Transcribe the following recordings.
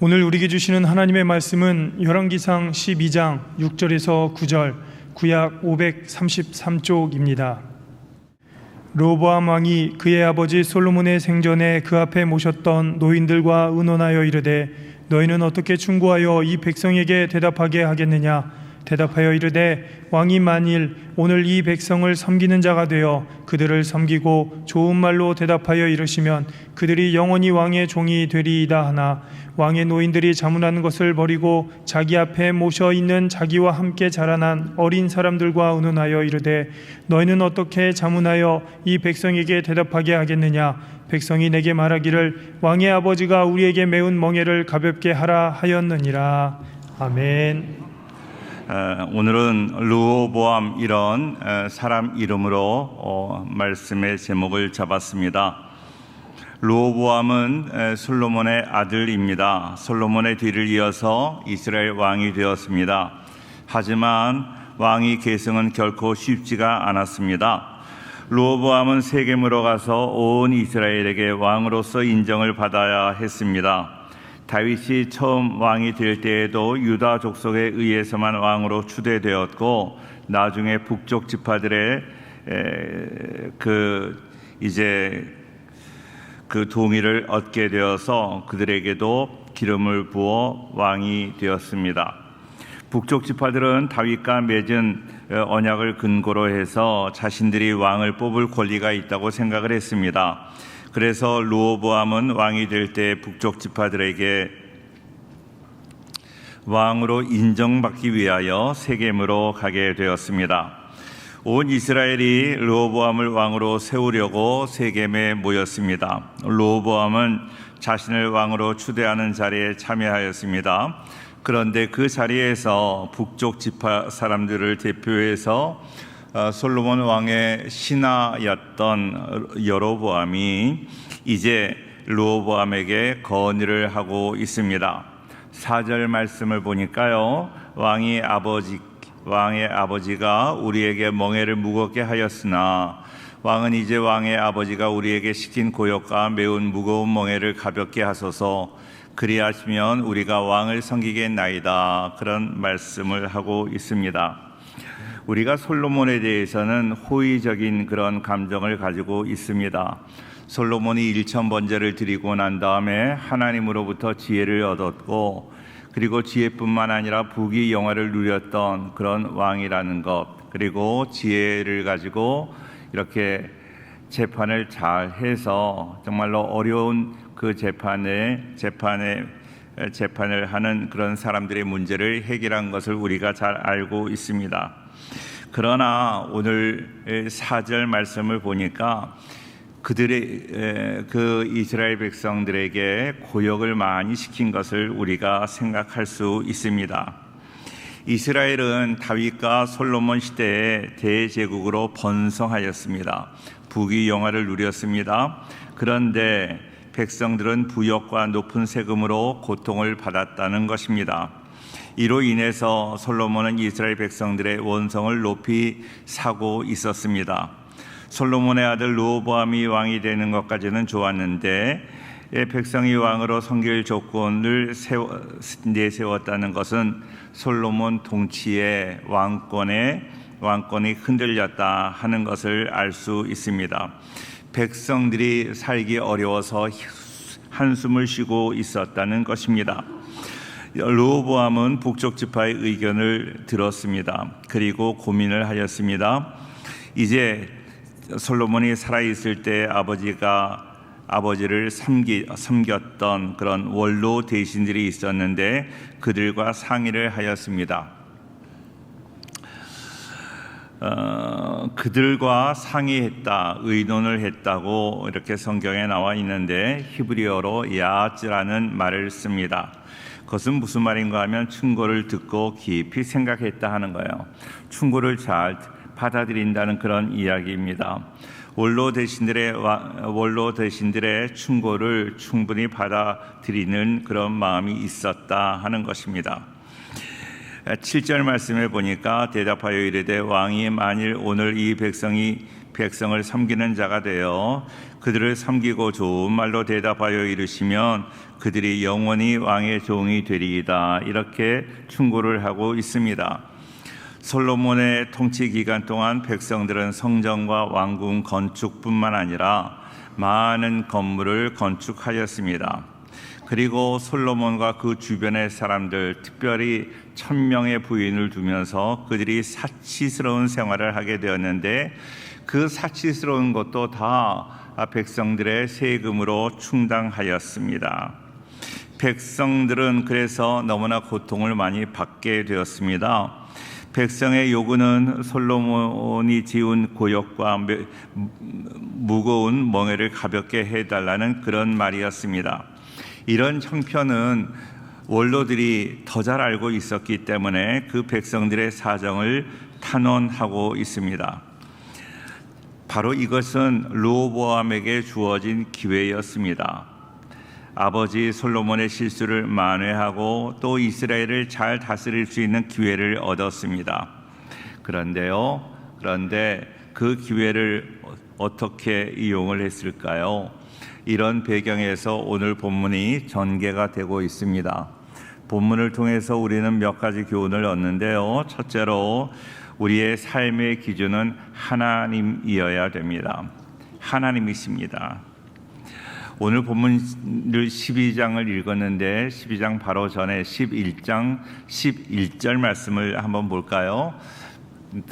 오늘 우리에게 주시는 하나님의 말씀은 열왕기상 12장 6절에서 9절, 구약 533쪽입니다. 르호보암 왕이 그의 아버지 솔로몬의 생전에 그 앞에 모셨던 노인들과 의논하여 이르되, 너희는 어떻게 충고하여 이 백성에게 대답하게 하겠느냐? 대답하여 이르되, 왕이 만일 오늘 이 백성을 섬기는 자가 되어 그들을 섬기고 좋은 말로 대답하여 이르시면 그들이 영원히 왕의 종이 되리이다 하나, 왕의 노인들이 자문하는 것을 버리고 자기 앞에 모셔 있는 자기와 함께 자라난 어린 사람들과 의논하여 이르되, 너희는 어떻게 자문하여 이 백성에게 대답하게 하겠느냐? 백성이 내게 말하기를, 왕의 아버지가 우리에게 메운 멍에를 가볍게 하라 하였느니라. 아멘. 오늘은 르호보암 이런 사람 이름으로 말씀의 제목을 잡았습니다. 르호보암은 솔로몬의 아들입니다. 솔로몬의 뒤를 이어서 이스라엘 왕이 되었습니다. 하지만 왕위 계승은 결코 쉽지가 않았습니다. 르호보암은 세겜으로 가서 온 이스라엘에게 왕으로서 인정을 받아야 했습니다. 다윗이 처음 왕이 될 때에도 유다 족속에 의해서만 왕으로 추대되었고, 나중에 북쪽 지파들의 그 동의를 얻게 되어서 그들에게도 기름을 부어 왕이 되었습니다. 북쪽 지파들은 다윗과 맺은 언약을 근거로 해서 자신들이 왕을 뽑을 권리가 있다고 생각을 했습니다. 그래서 르호보암은 왕이 될 때 북쪽 지파들에게 왕으로 인정받기 위하여 세겜으로 가게 되었습니다. 온 이스라엘이 르호보암을 왕으로 세우려고 세겜에 모였습니다. 르호보암은 자신을 왕으로 추대하는 자리에 참여하였습니다. 그런데 그 자리에서 북쪽 지파 사람들을 대표해서 솔로몬 왕의 신하였던 여로보암이 이제 르호보암에게 건의를 하고 있습니다. 4절 말씀을 보니까요, 왕의 아버지가 우리에게 멍에를 무겁게 하였으나 왕은 이제 왕의 아버지가 우리에게 시킨 고역과 매운 무거운 멍에를 가볍게 하소서. 그리하시면 우리가 왕을 섬기겠나이다. 그런 말씀을 하고 있습니다. 우리가 솔로몬에 대해서는 호의적인 그런 감정을 가지고 있습니다. 솔로몬이 1000번제를 드리고 난 다음에 하나님으로부터 지혜를 얻었고, 그리고 지혜뿐만 아니라 부귀 영화를 누렸던 그런 왕이라는 것, 그리고 지혜를 가지고 이렇게 재판을 잘 해서 정말로 어려운 그 재판을 하는 그런 사람들의 문제를 해결한 것을 우리가 잘 알고 있습니다. 그러나 오늘 4절 말씀을 보니까 그들의 그 이스라엘 백성들에게 고역을 많이 시킨 것을 우리가 생각할 수 있습니다. 이스라엘은 다윗과 솔로몬 시대에 대제국으로 번성하였습니다. 부귀 영화를 누렸습니다. 그런데 백성들은 부역과 높은 세금으로 고통을 받았다는 것입니다. 이로 인해서 솔로몬은 이스라엘 백성들의 원성을 높이 사고 있었습니다. 솔로몬의 아들 르호보암이 왕이 되는 것까지는 좋았는데, 백성이 왕으로 섬길 조건을 내세웠다는 것은 솔로몬 통치의 왕권이 흔들렸다 하는 것을 알 수 있습니다. 백성들이 살기 어려워서 한숨을 쉬고 있었다는 것입니다. 르호보암은 북쪽 지파의 의견을 들었습니다. 그리고 고민을 하였습니다. 이제 솔로몬이 살아있을 때 아버지를 섬겼던 그런 원로 대신들이 있었는데 그들과 상의를 하였습니다. 그들과 상의했다, 의논을 했다고 이렇게 성경에 나와 있는데, 히브리어로 야즈라는 말을 씁니다. 그것은 무슨 말인가 하면 충고를 듣고 깊이 생각했다 하는 거예요. 충고를 잘 받아들인다는 그런 이야기입니다. 원로 대신들의 충고를 충분히 받아들이는 그런 마음이 있었다 하는 것입니다. 7절 말씀에 보니까 대답하여 이르되, 왕이 만일 오늘 이 백성이 백성을 섬기는 자가 되어 그들을 섬기고 좋은 말로 대답하여 이르시면 그들이 영원히 왕의 종이 되리이다. 이렇게 충고를 하고 있습니다. 솔로몬의 통치 기간 동안 백성들은 성전과 왕궁 건축뿐만 아니라 많은 건물을 건축하였습니다. 그리고 솔로몬과 그 주변의 사람들, 특별히 1000명의 부인을 두면서 그들이 사치스러운 생활을 하게 되었는데, 그 사치스러운 것도 다 백성들의 세금으로 충당하였습니다. 백성들은 그래서 너무나 고통을 많이 받게 되었습니다. 백성의 요구는 솔로몬이 지은 고역과 무거운 멍에를 가볍게 해달라는 그런 말이었습니다. 이런 형편은 원로들이 더 잘 알고 있었기 때문에 그 백성들의 사정을 탄원하고 있습니다. 바로 이것은 르호보암에게 주어진 기회였습니다. 아버지 솔로몬의 실수를 만회하고 또 이스라엘을 잘 다스릴 수 있는 기회를 얻었습니다. 그런데 그 기회를 어떻게 이용을 했을까요? 이런 배경에서 오늘 본문이 전개가 되고 있습니다. 본문을 통해서 우리는 몇 가지 교훈을 얻는데요. 첫째로 우리의 삶의 기준은 하나님이어야 됩니다. 하나님이십니다. 오늘 본문을 12장을 읽었는데 12장 바로 전에 11장 11절 말씀을 한번 볼까요?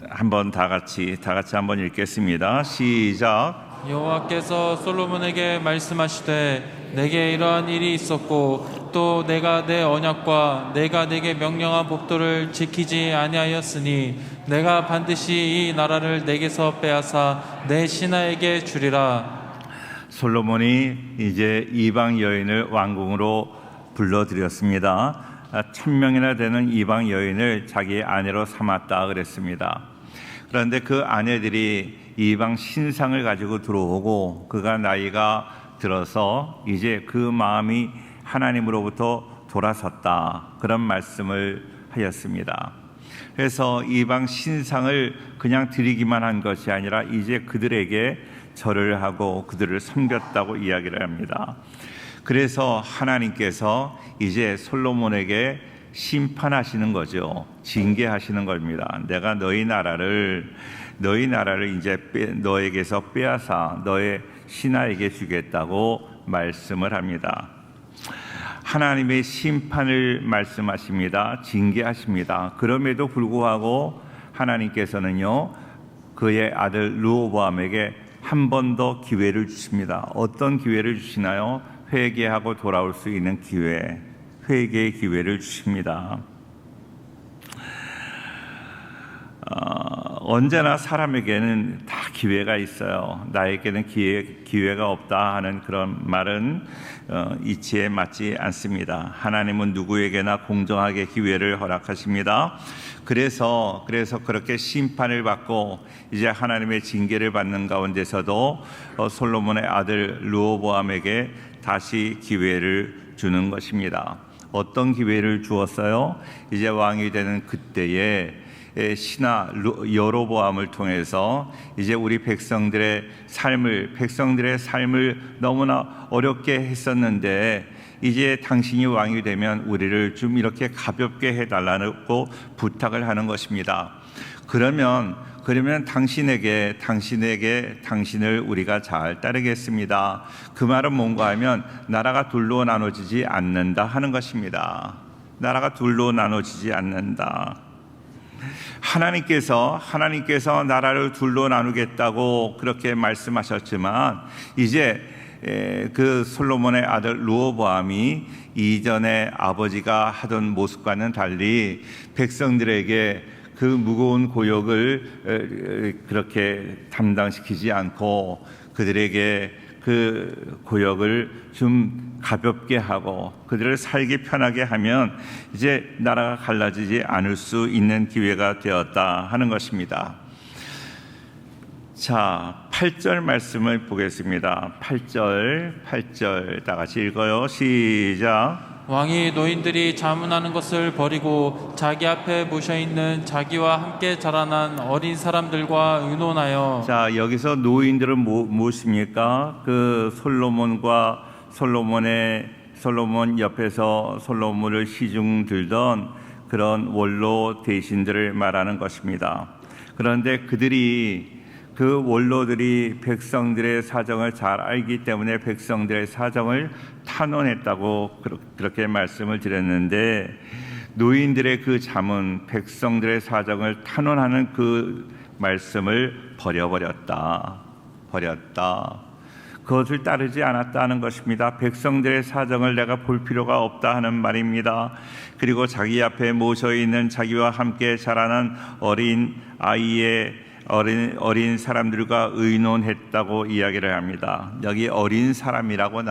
한번 다 같이 한번 읽겠습니다. 시작. 여호와께서 솔로몬에게 말씀하시되 내게 이러한 일이 있었고 또 내가 내 언약과 내가 내게 명령한 법도를 지키지 아니하였으니 내가 반드시 이 나라를 내게서 빼앗아 내 신하에게 주리라. 솔로몬이 이제 이방 여인을 왕궁으로 불러들였습니다. 1000명이나 되는 이방 여인을 자기의 아내로 삼았다 그랬습니다. 그런데 그 아내들이 이방 신상을 가지고 들어오고 그가 나이가 들어서 이제 그 마음이 하나님으로부터 돌아섰다, 그런 말씀을 하였습니다. 그래서 이방 신상을 그냥 드리기만 한 것이 아니라 이제 그들에게 절을 하고 그들을 섬겼다고 이야기를 합니다. 그래서 하나님께서 이제 솔로몬에게 심판하시는 거죠. 징계하시는 겁니다. 내가 너희 나라를 이제 너에게서 빼앗아 너의 신하에게 주겠다고 말씀을 합니다. 하나님의 심판을 말씀하십니다. 징계하십니다. 그럼에도 불구하고 하나님께서는요, 그의 아들 르호보암에게 한 번 더 기회를 주십니다. 어떤 기회를 주시나요? 회개하고 돌아올 수 있는 기회, 회개의 기회를 주십니다. 언제나 사람에게는 다 기회가 있어요. 나에게는 기회가 없다 하는 그런 말은 이치에 맞지 않습니다. 하나님은 누구에게나 공정하게 기회를 허락하십니다. 그래서 그렇게 심판을 받고 이제 하나님의 징계를 받는 가운데서도 솔로몬의 아들 르호보암에게 다시 기회를 주는 것입니다. 어떤 기회를 주었어요? 이제 왕이 되는 그때에 신하 여로보암을 통해서 이제 우리 백성들의 삶을 너무나 어렵게 했었는데 이제 당신이 왕이 되면 우리를 좀 이렇게 가볍게 해달라고 부탁을 하는 것입니다. 그러면 당신을 우리가 잘 따르겠습니다. 그 말은 뭔가 하면 나라가 둘로 나눠지지 않는다 하는 것입니다. 나라가 둘로 나눠지지 않는다. 하나님께서 나라를 둘로 나누겠다고 그렇게 말씀하셨지만 이제 그 솔로몬의 아들 르호보암이 이전에 아버지가 하던 모습과는 달리 백성들에게 그 무거운 고역을 그렇게 담당시키지 않고 그들에게 그 고역을 좀 가볍게 하고 그들을 살기 편하게 하면 이제 나라가 갈라지지 않을 수 있는 기회가 되었다 하는 것입니다. 자, 8절 말씀을 보겠습니다. 8절 다 같이 읽어요. 시작. 왕이 노인들이 자문하는 것을 버리고 자기 앞에 모셔있는 자기와 함께 자라난 어린 사람들과 의논하여. 자, 여기서 노인들은 무엇입니까? 그 솔로몬 옆에서 솔로몬을 시중 들던 그런 원로 대신들을 말하는 것입니다. 그런데 그 원로들이 백성들의 사정을 잘 알기 때문에 백성들의 사정을 탄원했다고 그렇게 말씀을 드렸는데, 노인들의 그 자문, 백성들의 사정을 탄원하는 그 말씀을 버렸다. 그것을 따르지 않았다는 것입니다. 백성들의 사정을 내가 볼 필요가 없다 하는 말입니다. 그리고 자기 앞에 모셔 있는 자기와 함께 자라는 어린 사람들과 의논했다고 이야기를 합니다. 여기 어린 사람이라고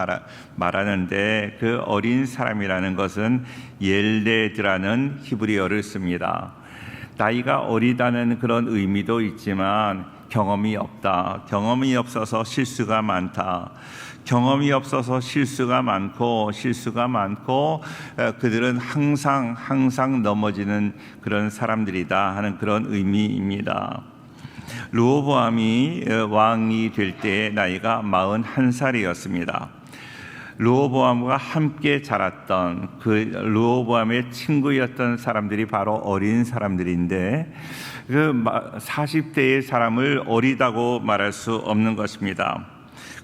말하는데, 그 어린 사람이라는 것은 옐레드라는 히브리어를 씁니다. 나이가 어리다는 그런 의미도 있지만 경험이 없다, 경험이 없어서 실수가 많다, 경험이 없어서 실수가 많고 그들은 항상 넘어지는 그런 사람들이다 하는 그런 의미입니다. 르호보암이 왕이 될 때 나이가 41살이었습니다. 르호보암과 함께 자랐던 그 르호보암의 친구였던 사람들이 바로 어린 사람들인데, 그 40대의 사람을 어리다고 말할 수 없는 것입니다.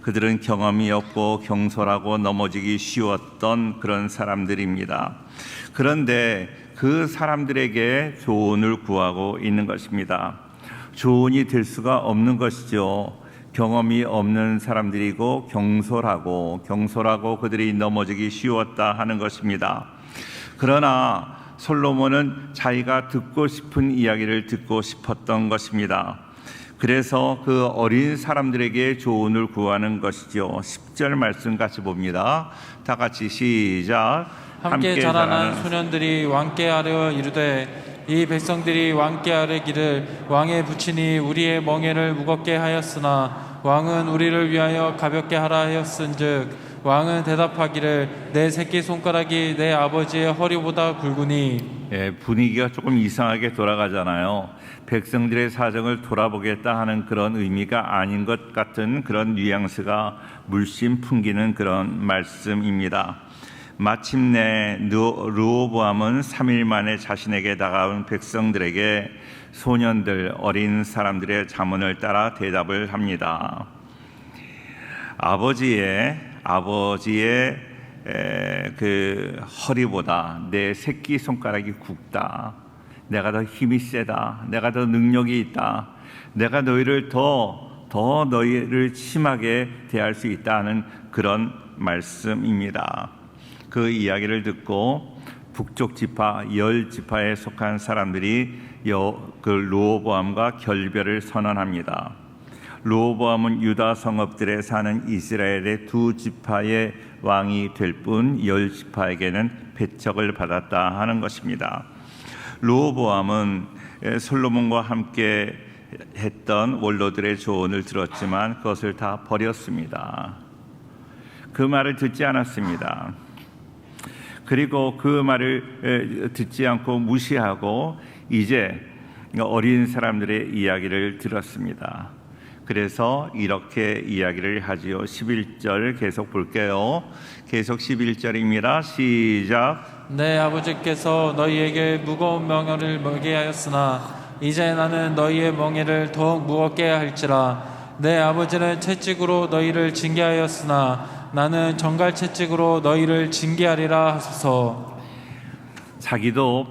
그들은 경험이 없고 경솔하고 넘어지기 쉬웠던 그런 사람들입니다. 그런데 그 사람들에게 조언을 구하고 있는 것입니다. 조언이 될 수가 없는 것이죠. 경험이 없는 사람들이고 경솔하고 그들이 넘어지기 쉬웠다 하는 것입니다. 그러나 솔로몬은 자기가 듣고 싶은 이야기를 듣고 싶었던 것입니다. 그래서 그 어린 사람들에게 조언을 구하는 것이죠. 10절 말씀 같이 봅니다. 다 같이 시작. 함께 자라난 소년들이 왕께 아뢰어 이르되, 이 백성들이 왕께 아뢰기를 왕의 부친이 우리의 멍에를 무겁게 하였으나 왕은 우리를 위하여 가볍게 하라 하였은즉, 왕은 대답하기를 내 새끼손가락이 내 아버지의 허리보다 굵으니. 분위기가 조금 이상하게 돌아가잖아요. 백성들의 사정을 돌아보겠다 하는 그런 의미가 아닌 것 같은 그런 뉘앙스가 물씬 풍기는 그런 말씀입니다. 마침내 르호보암은 3일 만에 자신에게 다가온 백성들에게 소년들, 어린 사람들의 자문을 따라 대답을 합니다. 아버지의 그 허리보다 내 새끼 손가락이 굵다. 내가 더 힘이 세다. 내가 더 능력이 있다. 내가 너희를 너희를 심하게 대할 수 있다는 그런 말씀입니다. 그 이야기를 듣고 북쪽 지파 10지파에 속한 사람들이 그 르호보암과 결별을 선언합니다. 르호보암은 유다 성읍들에 사는 이스라엘의 2지파의 왕이 될 뿐 10지파에게는 배척을 받았다 하는 것입니다. 르호보암은 솔로몬과 함께 했던 원로들의 조언을 들었지만 그것을 다 버렸습니다. 그 말을 듣지 않았습니다. 그리고 그 말을 듣지 않고 무시하고 이제 어린 사람들의 이야기를 들었습니다. 그래서 이렇게 이야기를 하지요. 11절 계속 볼게요. 계속 11절입니다. 시작. 내 아버지께서 너희에게 무거운 멍에를 먹게 하였으나 이제 나는 너희의 멍에를 더욱 무겁게 할지라. 내 아버지는 채찍으로 너희를 징계하였으나 나는 정갈 채찍으로 너희를 징계하리라 하소서. 자기도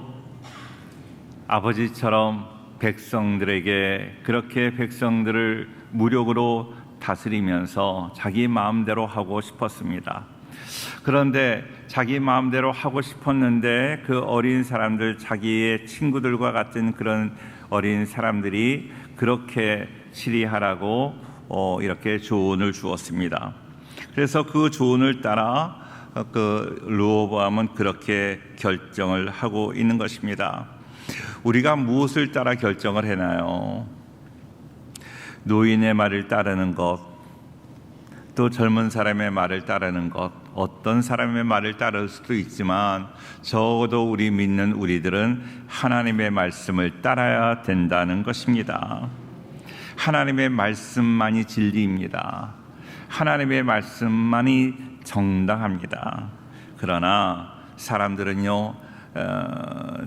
아버지처럼 백성들에게 그렇게 백성들을 무력으로 다스리면서 자기 마음대로 하고 싶었습니다. 그런데 자기 마음대로 하고 싶었는데 그 어린 사람들, 자기의 친구들과 같은 그런 어린 사람들이 그렇게 치리하라고 이렇게 조언을 주었습니다. 그래서 그 조언을 따라 그 르호보암은 그렇게 결정을 하고 있는 것입니다. 우리가 무엇을 따라 결정을 해나요? 노인의 말을 따르는 것, 또 젊은 사람의 말을 따르는 것, 어떤 사람의 말을 따를 수도 있지만 적어도 우리 믿는 우리들은 하나님의 말씀을 따라야 된다는 것입니다. 하나님의 말씀만이 진리입니다. 하나님의 말씀만이 정당합니다. 그러나 사람들은요,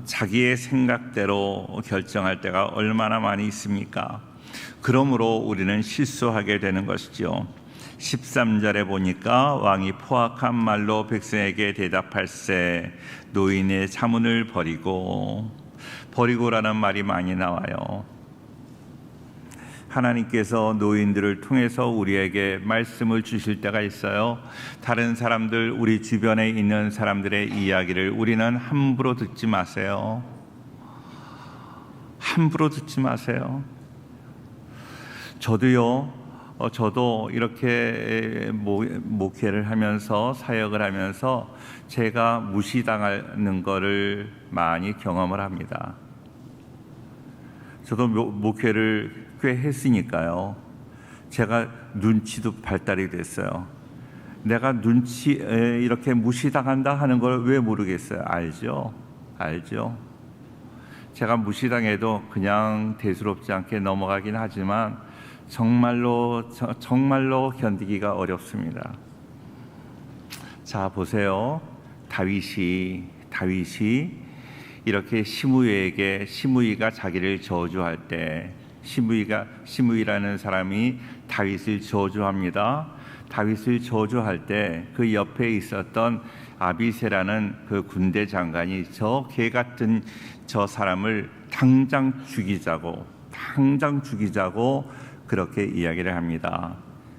자기의 생각대로 결정할 때가 얼마나 많이 있습니까? 그러므로 우리는 실수하게 되는 것이죠. 13절에 보니까 왕이 포악한 말로 백성에게 대답할세 노인의 자문을 버리고라는 말이 많이 나와요. 하나님께서 노인들을 통해서 우리에게 말씀을 주실 때가 있어요. 다른 사람들, 우리 주변에 있는 사람들의 이야기를 우리는 함부로 듣지 마세요. 함부로 듣지 마세요. 저도 이렇게 목회를 하면서 사역을 하면서 제가 무시당하는 것을 많이 경험을 합니다. 저도 목회를 꽤 했으니까요. 제가 눈치도 발달이 됐어요. 내가 이렇게 무시당한다 하는 걸 왜 모르겠어요? 알죠. 제가 무시당해도 그냥 대수롭지 않게 넘어가긴 하지만 정말로 견디기가 어렵습니다. 자, 보세요. 다윗이 이렇게 시므이가 자기를 저주할 때 시므이라는 사람이 다윗을 저주합니다. 다윗을 저주할 때 그 옆에 있었던 아비새라는 그 군대 장관이 저 개 같은 저 사람을 당장 죽이자고 그렇게 이야기를 합니다.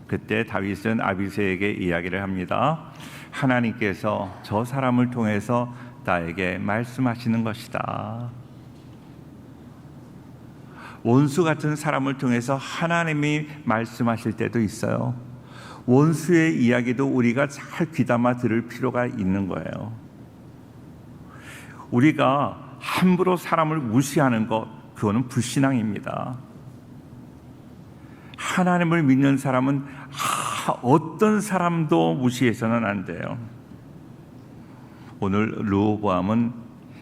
그때 다윗은 아비새에게 이야기를 합니다. 하나님께서 저 사람을 통해서 나에게 말씀하시는 것이다. 원수 같은 사람을 통해서 하나님이 말씀하실 때도 있어요. 원수의 이야기도 우리가 잘 귀담아 들을 필요가 있는 거예요. 우리가 함부로 사람을 무시하는 것, 그거는 불신앙입니다. 하나님을 믿는 사람은 어떤 사람도 무시해서는 안 돼요. 오늘 르호보암은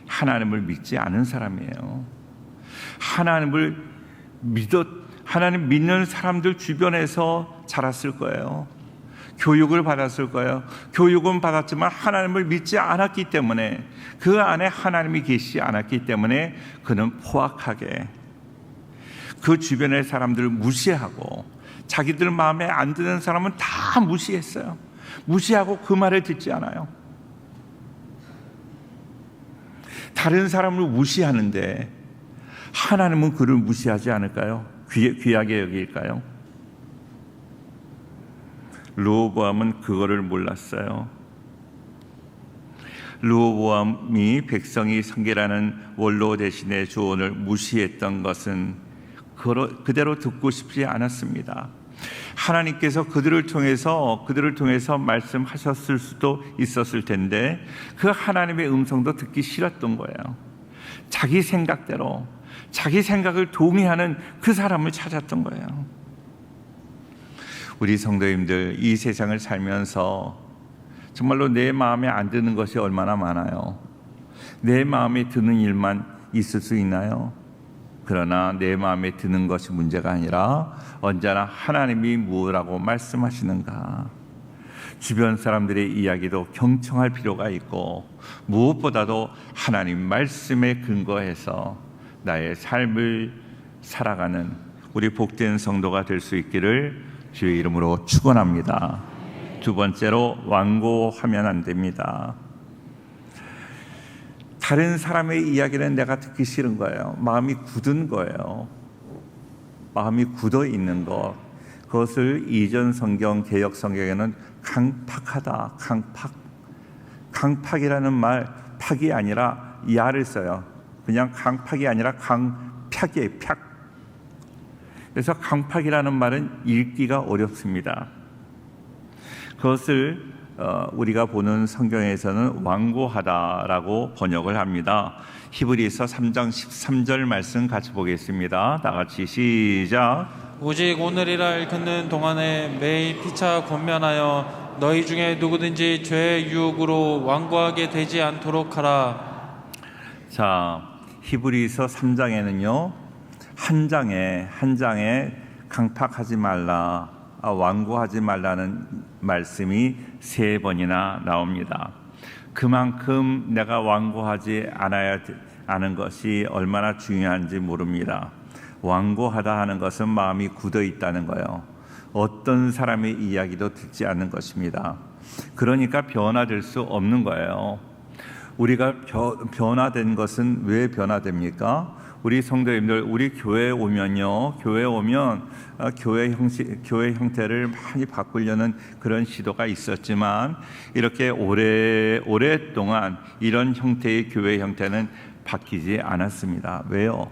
하나님을 믿지 않은 사람이에요. 하나님 믿는 사람들 주변에서 자랐을 거예요. 교육을 받았을 거예요. 교육은 받았지만 하나님을 믿지 않았기 때문에, 그 안에 하나님이 계시지 않았기 때문에 그는 포악하게 그 주변의 사람들을 무시하고, 자기들 마음에 안 드는 사람은 다 무시했어요. 무시하고 그 말을 듣지 않아요. 다른 사람을 무시하는데 하나님은 그를 무시하지 않을까요? 귀하게 여길까요? 르호보암은 그거를 몰랐어요. 르호보암이 백성이 섬기라는 원로 대신에 조언을 무시했던 것은 그대로 듣고 싶지 않았습니다. 하나님께서 그들을 통해서 말씀하셨을 수도 있었을 텐데 그 하나님의 음성도 듣기 싫었던 거예요. 자기 생각대로, 자기 생각을 동의하는 그 사람을 찾았던 거예요. 우리 성도님들, 이 세상을 살면서 정말로 내 마음에 안 드는 것이 얼마나 많아요. 내 마음에 드는 일만 있을 수 있나요? 그러나 내 마음에 드는 것이 문제가 아니라 언제나 하나님이 무엇이라고 말씀하시는가, 주변 사람들의 이야기도 경청할 필요가 있고, 무엇보다도 하나님 말씀에 근거해서 나의 삶을 살아가는 우리 복된 성도가 될 수 있기를 주의 이름으로 축원합니다. 두 번째로, 완고하면 안 됩니다. 다른 사람의 이야기는 내가 듣기 싫은 거예요. 마음이 굳은 거예요. 마음이 굳어 있는 것, 그것을 이전 성경, 개역 성경에는 강팍하다, 강팍이라는 말, 팍이 아니라 야를 써요. 그냥 강팍이 아니라 강팍이에요. 팍. 그래서 강팍이라는 말은 읽기가 어렵습니다. 그것을 우리가 보는 성경에서는 완고하다라고 번역을 합니다. 히브리서 3장 13절 말씀 같이 보겠습니다. 다 같이 시작. 오직 오늘이라 일컫는 동안에 매일 피차 권면하여 너희 중에 누구든지 죄의 유혹으로 완고하게 되지 않도록 하라. 자, 히브리서 3장에는요. 한 장에 강팍하지 말라, 완고하지 말라는 말씀이 3번이나 나옵니다. 그만큼 내가 완고하지 않은 것이 얼마나 중요한지 모릅니다. 완고하다 하는 것은 마음이 굳어 있다는 거예요. 어떤 사람의 이야기도 듣지 않는 것입니다. 그러니까 변화될 수 없는 거예요. 우리가 변화된 것은 왜 변화됩니까? 우리 성도님들, 우리 교회에 오면요, 교회 형태를 많이 바꾸려는 그런 시도가 있었지만 이렇게 오랫동안 이런 형태의 교회 형태는 바뀌지 않았습니다. 왜요?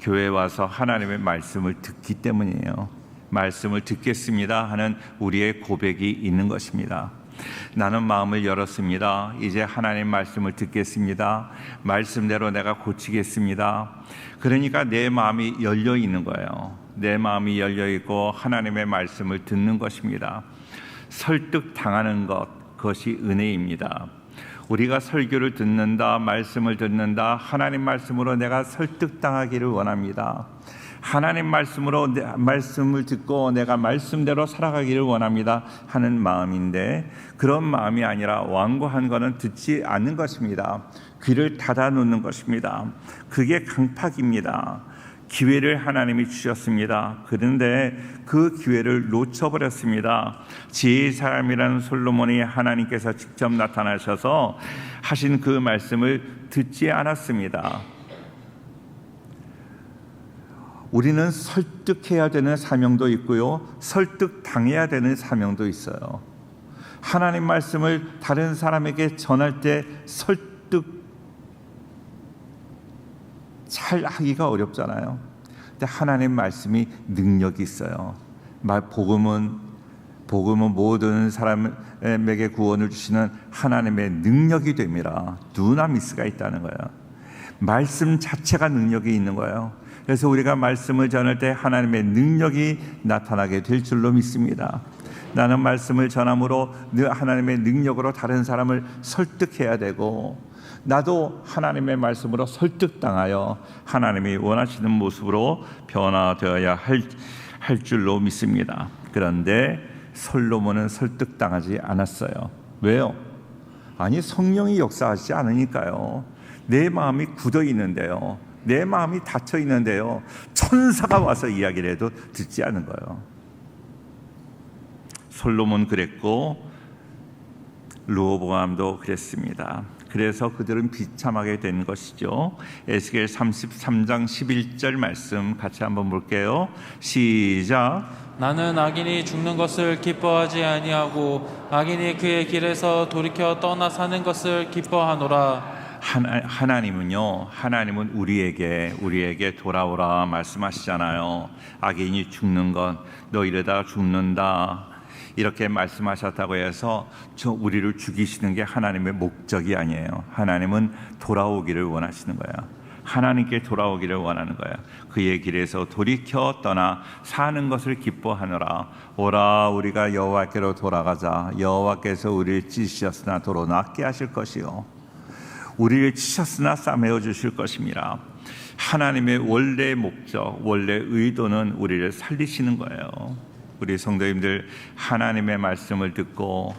교회에 와서 하나님의 말씀을 듣기 때문이에요. 말씀을 듣겠습니다 하는 우리의 고백이 있는 것입니다. 나는 마음을 열었습니다. 이제 하나님 말씀을 듣겠습니다. 말씀대로 내가 고치겠습니다. 그러니까 내 마음이 열려 있는 거예요. 내 마음이 열려 있고 하나님의 말씀을 듣는 것입니다. 설득당하는 그것이 은혜입니다. 우리가 설교를 듣는다, 말씀을 듣는다, 하나님 말씀으로 내가 설득당하기를 원합니다. 하나님 말씀을 듣고 내가 말씀대로 살아가기를 원합니다 하는 마음인데, 그런 마음이 아니라 완고한 것은 듣지 않는 것입니다. 귀를 닫아 놓는 것입니다. 그게 강팍입니다. 기회를 하나님이 주셨습니다. 그런데 그 기회를 놓쳐버렸습니다. 지혜의 사람이라는 솔로몬이 하나님께서 직접 나타나셔서 하신 그 말씀을 듣지 않았습니다. 우리는 설득해야 되는 사명도 있고요, 설득당해야 되는 사명도 있어요. 하나님 말씀을 다른 사람에게 전할 때 설득 잘 하기가 어렵잖아요. 근데 하나님 말씀이 능력이 있어요. 복음은 모든 사람에게 구원을 주시는 하나님의 능력이 됩니다. 두나미스가 있다는 거예요. 말씀 자체가 능력이 있는 거예요. 그래서 우리가 말씀을 전할 때 하나님의 능력이 나타나게 될 줄로 믿습니다. 나는 말씀을 전함으로 하나님의 능력으로 다른 사람을 설득해야 되고, 나도 하나님의 말씀으로 설득당하여 하나님이 원하시는 모습으로 변화되어야 할 줄로 믿습니다. 그런데 솔로몬은 설득당하지 않았어요. 왜요? 아니, 성령이 역사하지 않으니까요. 내 마음이 굳어 있는데요, 내 마음이 닫혀 있는데요, 천사가 와서 이야기를 해도 듣지 않는 거예요. 솔로몬 그랬고 르호보암도 그랬습니다. 그래서 그들은 비참하게 된 것이죠. 에스겔 33장 11절 말씀 같이 한번 볼게요. 시작. 나는 악인이 죽는 것을 기뻐하지 아니하고 악인이 그의 길에서 돌이켜 떠나 사는 것을 기뻐하노라. 하나님은 우리에게 돌아오라 말씀하시잖아요. 악인이 죽는 것, 너 이러다 죽는다, 이렇게 말씀하셨다고 해서 우리를 죽이시는 게 하나님의 목적이 아니에요. 하나님은 돌아오기를 원하시는 거야. 하나님께 돌아오기를 원하는 거야. 그의 길에서 돌이켜 떠나 사는 것을 기뻐하노라. 오라, 우리가 여호와께로 돌아가자. 여호와께서 우리를 찢으셨으나 도로 낫게 하실 것이요, 우리를 치셨으나 싸매어 주실 것입니다. 하나님의 원래 목적, 원래 의도는 우리를 살리시는 거예요. 우리 성도님들, 하나님의 말씀을 듣고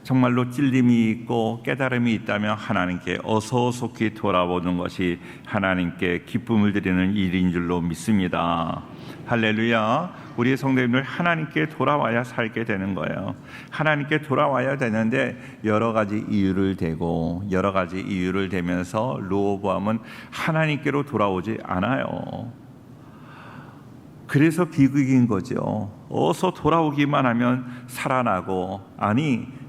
정말로 찔림이 있고 깨달음이 있다면 하나님께 어서 속히 돌아오는 것이 하나님께 기쁨을 드리는 일인 줄로 믿습니다. 할렐루야. 우리 성도님들, 하나님께 돌아와야 살게 되는 거예요. 하나님께 돌아와야 되는데 여러 가지 이유를 대면서 르호보암은 하나님께로 돌아오지 않아요. 그래서 비극인 거죠. 어서 돌아오기만 하면 살아나고,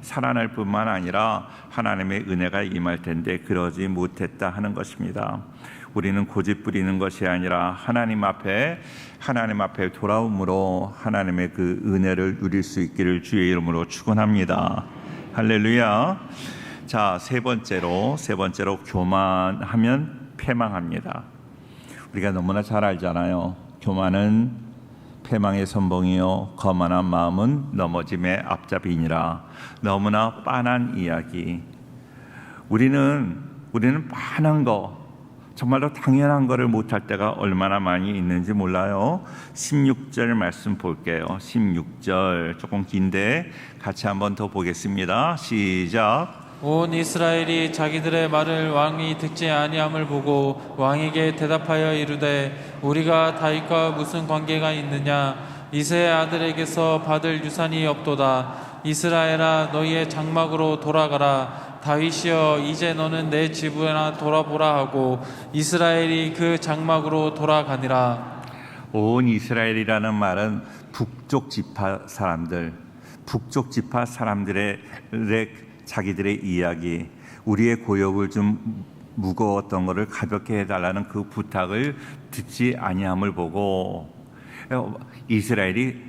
살아날 뿐만 아니라 하나님의 은혜가 임할 텐데 그러지 못했다 하는 것입니다. 우리는 고집 부리는 것이 아니라 하나님 앞에 돌아옴으로 하나님의 그 은혜를 누릴 수 있기를 주의 이름으로 축원합니다. 할렐루야. 자, 세 번째로 교만하면 패망합니다. 우리가 너무나 잘 알잖아요. 교만은 패망의 선봉이요 거만한 마음은 넘어짐의 앞잡이니라. 너무나 빤한 이야기. 우리는 빤한 거, 정말로 당연한 거를 못할 때가 얼마나 많이 있는지 몰라요. 16절 말씀 볼게요. 16절 조금 긴데 같이 한번 더 보겠습니다. 시작. 온 이스라엘이 자기들의 말을 왕이 듣지 아니함을 보고 왕에게 대답하여 이르되 우리가 다윗과 무슨 관계가 있느냐? 이새의 아들에게서 받을 유산이 없도다. 이스라엘아 너희의 장막으로 돌아가라. 다윗이여 이제 너는 내 집으나 돌아보라 하고 이스라엘이 그 장막으로 돌아가니라. 온 이스라엘이라는 말은 북쪽 지파 사람들의 자기들의 이야기, 우리의 고역을 좀 무거웠던 것을 가볍게 해달라는 그 부탁을 듣지 아니함을 보고 이스라엘이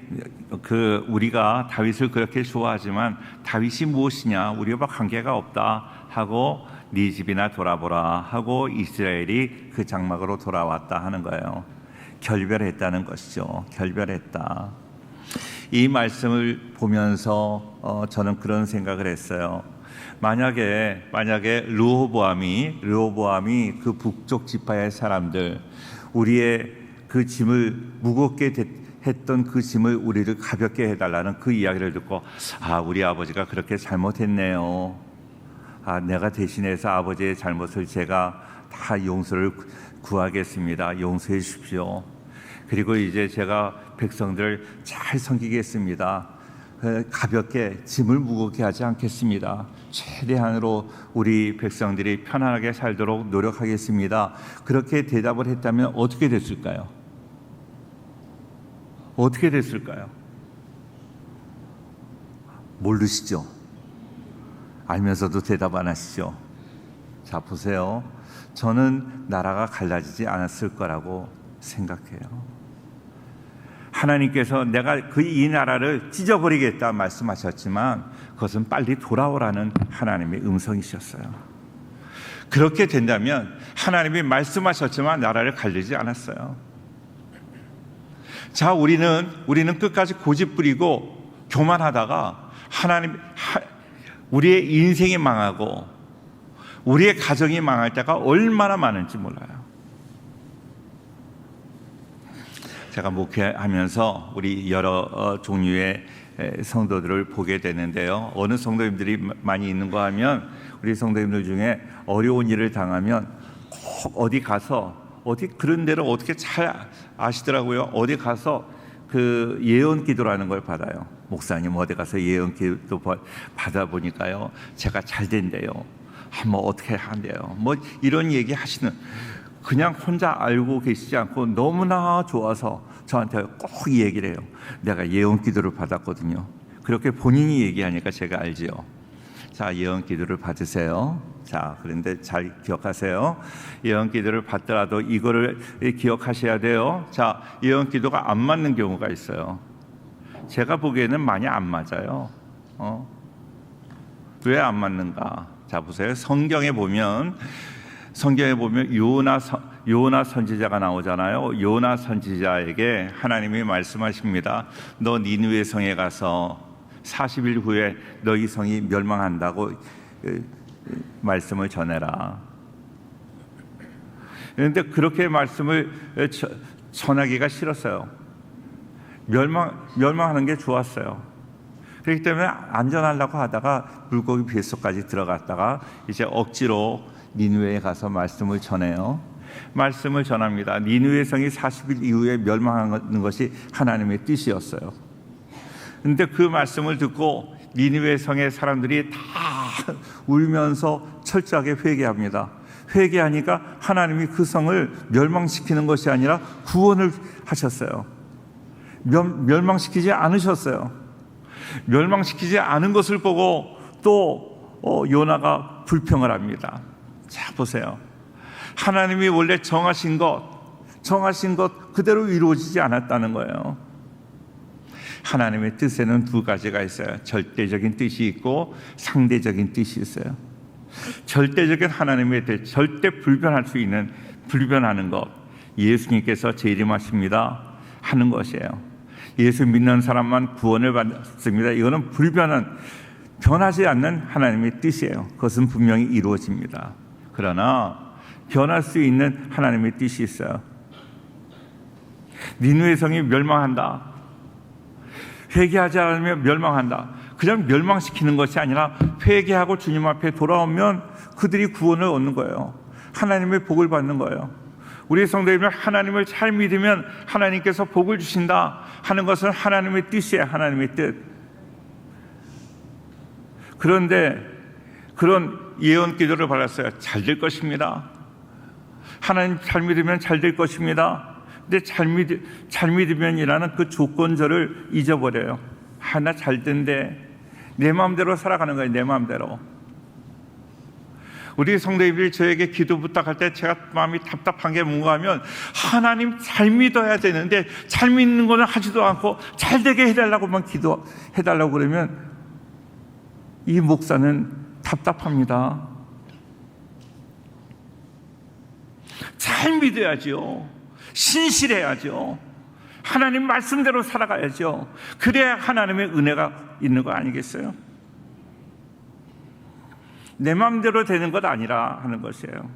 우리가 다윗을 그렇게 좋아하지만 다윗이 무엇이냐, 우리와 관계가 없다 하고 네 집이나 돌아보라 하고 이스라엘이 그 장막으로 돌아왔다 하는 거예요. 결별했다는 것이죠. 결별했다. 이 말씀을 보면서 저는 그런 생각을 했어요. 만약에 르호보암이 그 북쪽 지파의 사람들, 우리의 그 짐을 무겁게 했던 그 짐을 우리를 가볍게 해달라는 그 이야기를 듣고 우리 아버지가 그렇게 잘못했네요. 내가 대신해서 아버지의 잘못을 제가 다 용서를 구하겠습니다. 용서해 주십시오. 그리고 이제 제가 백성들을 잘 섬기겠습니다. 가볍게 짐을 무겁게 하지 않겠습니다. 최대한으로 우리 백성들이 편안하게 살도록 노력하겠습니다. 그렇게 대답을 했다면 어떻게 됐을까요? 어떻게 됐을까요? 모르시죠? 알면서도 대답 안 하시죠? 자, 보세요. 저는 나라가 갈라지지 않았을 거라고 생각해요. 하나님께서 내가 이 나라를 찢어버리겠다 말씀하셨지만 그것은 빨리 돌아오라는 하나님의 음성이셨어요. 그렇게 된다면 하나님이 말씀하셨지만 나라를 갈리지 않았어요. 자, 우리는 끝까지 고집 부리고 교만하다가 우리의 인생이 망하고 우리의 가정이 망할 때가 얼마나 많은지 몰라요. 제가 목회하면서 우리 여러 종류의 성도들을 보게 되는데요. 어느 성도님들이 많이 있는 거 하면 우리 성도님들 중에 어려운 일을 당하면 꼭 어디 그런 데를 어떻게 잘 아시더라고요. 어디 가서 그 예언 기도라는 걸 받아요. 목사님 어디 가서 예언 기도 받아보니까요, 제가 잘 된대요. 뭐 어떻게 한대요. 뭐 이런 얘기 하시는, 그냥 혼자 알고 계시지 않고 너무나 좋아서 저한테 꼭 이 얘기를 해요. 내가 예언 기도를 받았거든요. 그렇게 본인이 얘기하니까 제가 알지요. 자, 예언 기도를 받으세요. 자, 그런데 잘 기억하세요. 예언 기도를 받더라도 이거를 기억하셔야 돼요. 자, 예언 기도가 안 맞는 경우가 있어요. 제가 보기에는 많이 안 맞아요. 왜 안 맞는가? 자, 보세요. 성경에 보면 요나 선지자가 나오잖아요. 요나 선지자에게 하나님이 말씀하십니다. 너 니느웨 성에 가서 40일 후에 너희 성이 멸망한다고 말씀을 전해라. 그런데 그렇게 말씀을 전하기가 싫었어요. 멸망하는 게 좋았어요. 그렇기 때문에 안전하려고 하다가 물고기 뱃속까지 들어갔다가 이제 억지로 니느웨에 가서 말씀을 전해요. 말씀을 전합니다. 니느웨 성이 40일 이후에 멸망하는 것이 하나님의 뜻이었어요. 그런데 그 말씀을 듣고 니느웨 성의 사람들이 다 울면서 철저하게 회개합니다. 회개하니까 하나님이 그 성을 멸망시키는 것이 아니라 구원을 하셨어요. 멸망시키지 않으셨어요. 멸망시키지 않은 것을 보고 또 요나가 불평을 합니다. 자, 보세요. 하나님이 원래 정하신 것 그대로 이루어지지 않았다는 거예요. 하나님의 뜻에는 두 가지가 있어요. 절대적인 뜻이 있고 상대적인 뜻이 있어요. 절대적인 하나님의 뜻, 절대 불변하는 것, 예수님께서 재림하십니다 하는 것이에요. 예수 믿는 사람만 구원을 받습니다. 이거는 변하지 않는 하나님의 뜻이에요. 그것은 분명히 이루어집니다. 그러나 변할 수 있는 하나님의 뜻이 있어요. 니느웨 성이 멸망한다. 회개하지 않으면 멸망한다. 그냥 멸망시키는 것이 아니라 회개하고 주님 앞에 돌아오면 그들이 구원을 얻는 거예요. 하나님의 복을 받는 거예요. 우리 성도님은 하나님을 잘 믿으면 하나님께서 복을 주신다 하는 것은 하나님의 뜻이에요. 하나님의 뜻. 그런데 그런 예언 기도를 받았어요. 잘 될 것입니다. 하나님 잘 믿으면 잘 될 것입니다. 근데 잘 믿으면이라는 그 조건절을 잊어버려요. 나 잘 된대. 내 마음대로 살아가는 거예요. 내 마음대로. 우리 성도님들이 저에게 기도 부탁할 때 제가 마음이 답답한 게 뭔가 하면 하나님 잘 믿어야 되는데 잘 믿는 거는 하지도 않고 잘 되게 해달라고만 기도해달라고 그러면 이 목사는 답답합니다. 잘 믿어야죠. 신실해야죠. 하나님 말씀대로 살아가야죠. 그래야 하나님의 은혜가 있는 거 아니겠어요? 내 마음대로 되는 것 아니라 하는 것이에요.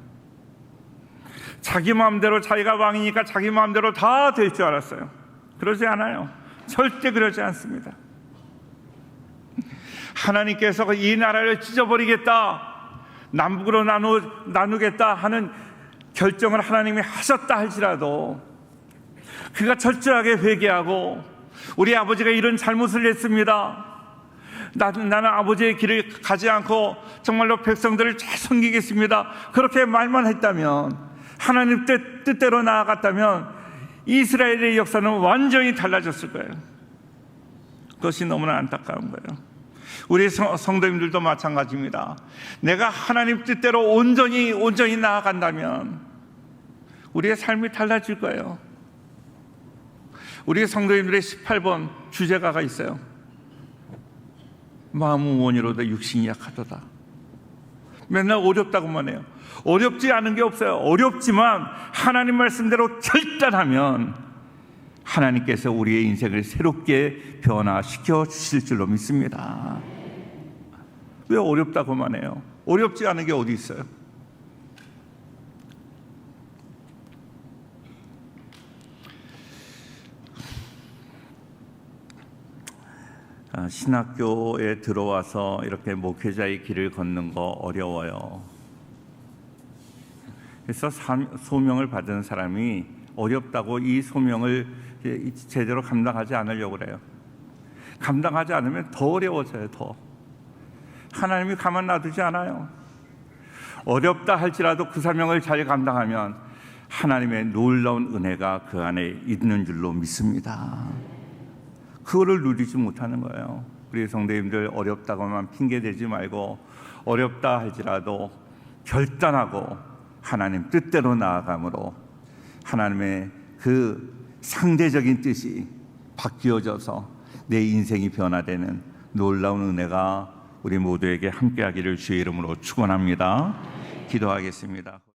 자기 마음대로 자기가 왕이니까 자기 마음대로 다 될 줄 알았어요. 그러지 않아요. 절대 그러지 않습니다. 하나님께서 이 나라를 찢어버리겠다, 남북으로 나누겠다 하는 결정을 하나님이 하셨다 할지라도 그가 철저하게 회개하고 우리 아버지가 이런 잘못을 했습니다. 나는 아버지의 길을 가지 않고 정말로 백성들을 잘 섬기겠습니다. 그렇게 말만 했다면, 하나님 뜻대로 나아갔다면 이스라엘의 역사는 완전히 달라졌을 거예요. 그것이 너무나 안타까운 거예요. 우리 성도님들도 마찬가지입니다. 내가 하나님 뜻대로 온전히 나아간다면 우리의 삶이 달라질 거예요. 우리 성도님들의 18번 주제가가 있어요. 마음은 원이로다 육신이 약하도다. 맨날 어렵다고만 해요. 어렵지 않은 게 없어요. 어렵지만 하나님 말씀대로 결단하면 하나님께서 우리의 인생을 새롭게 변화시켜 주실 줄로 믿습니다. 왜 어렵다고만 해요? 어렵지 않은 게 어디 있어요? 신학교에 들어와서 이렇게 목회자의 길을 걷는 거 어려워요. 그래서 소명을 받은 사람이 어렵다고 이 소명을 제대로 감당하지 않으려고 그래요. 감당하지 않으면 더 어려워져요. 더. 하나님이 가만 놔두지 않아요. 어렵다 할지라도 그 사명을 잘 감당하면 하나님의 놀라운 은혜가 그 안에 있는 줄로 믿습니다. 그거를 누리지 못하는 거예요. 우리 성도님들 어렵다고만 핑계대지 말고 어렵다 할지라도 결단하고 하나님 뜻대로 나아감으로 하나님의 그 상대적인 뜻이 바뀌어져서 내 인생이 변화되는 놀라운 은혜가 우리 모두에게 함께하기를 주의 이름으로 축원합니다. 기도하겠습니다.